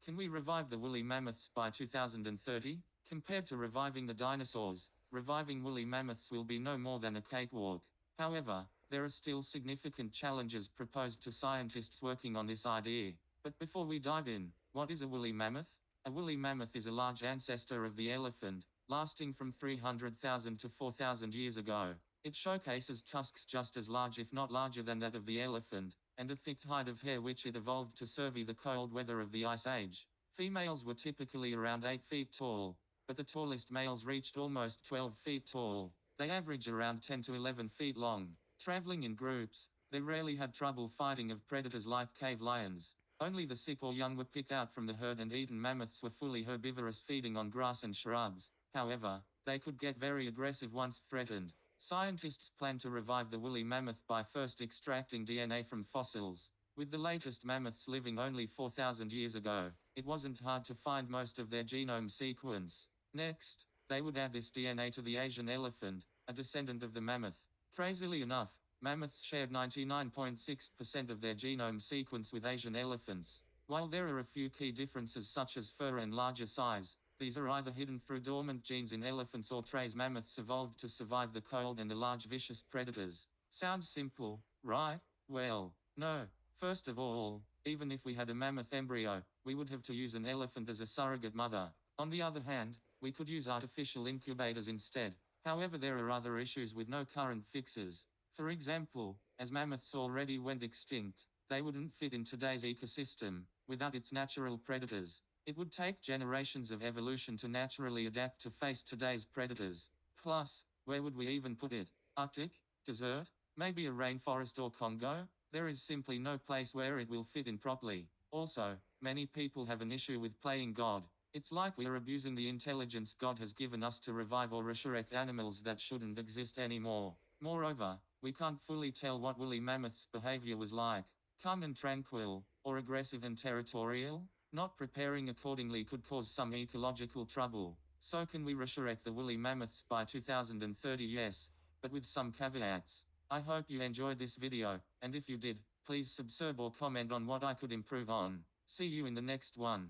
Can we revive the woolly mammoths by 2030? Compared to reviving the dinosaurs, reviving woolly mammoths will be no more than a cakewalk. However, there are still significant challenges proposed to scientists working on this idea. But before we dive in, what is a woolly mammoth? A woolly mammoth is a large ancestor of the elephant, lasting from 300,000 to 4,000 years ago. It showcases tusks just as large if not larger than that of the elephant, and a thick hide of hair which it evolved to survey the cold weather of the Ice Age. Females were typically around 8 feet tall, but the tallest males reached almost 12 feet tall. They average around 10 to 11 feet long. Traveling in groups, they rarely had trouble fighting of predators like cave lions. Only the sick or young were picked out from the herd, and eaten mammoths were fully herbivorous, feeding on grass and shrubs. However, they could get very aggressive once threatened. Scientists plan to revive the woolly mammoth by first extracting DNA from fossils. With the latest mammoths living only 4,000 years ago, it wasn't hard to find most of their genome sequence. Next, they would add this DNA to the Asian elephant, a descendant of the mammoth. Crazily enough, mammoths shared 99.6% of their genome sequence with Asian elephants. While there are a few key differences such as fur and larger size, these are either hidden through dormant genes in elephants or trace mammoths evolved to survive the cold and the large vicious predators. Sounds simple, right? Well, no. First of all, even if we had a mammoth embryo, we would have to use an elephant as a surrogate mother. On the other hand, we could use artificial incubators instead. However, there are other issues with no current fixes. For example, as mammoths already went extinct, they wouldn't fit in today's ecosystem, without its natural predators. It would take generations of evolution to naturally adapt to face today's predators. Plus, where would we even put it? Arctic? Desert? Maybe a rainforest or Congo? There is simply no place where it will fit in properly. Also, many people have an issue with playing God. It's like we are abusing the intelligence God has given us to revive or resurrect animals that shouldn't exist anymore. Moreover, we can't fully tell what woolly mammoth's behavior was like. Calm and tranquil, or aggressive and territorial? Not preparing accordingly could cause some ecological trouble. So can we resurrect the woolly mammoths by 2030? Yes, but with some caveats. I hope you enjoyed this video, and if you did, please subscribe or comment on what I could improve on. See you in the next one.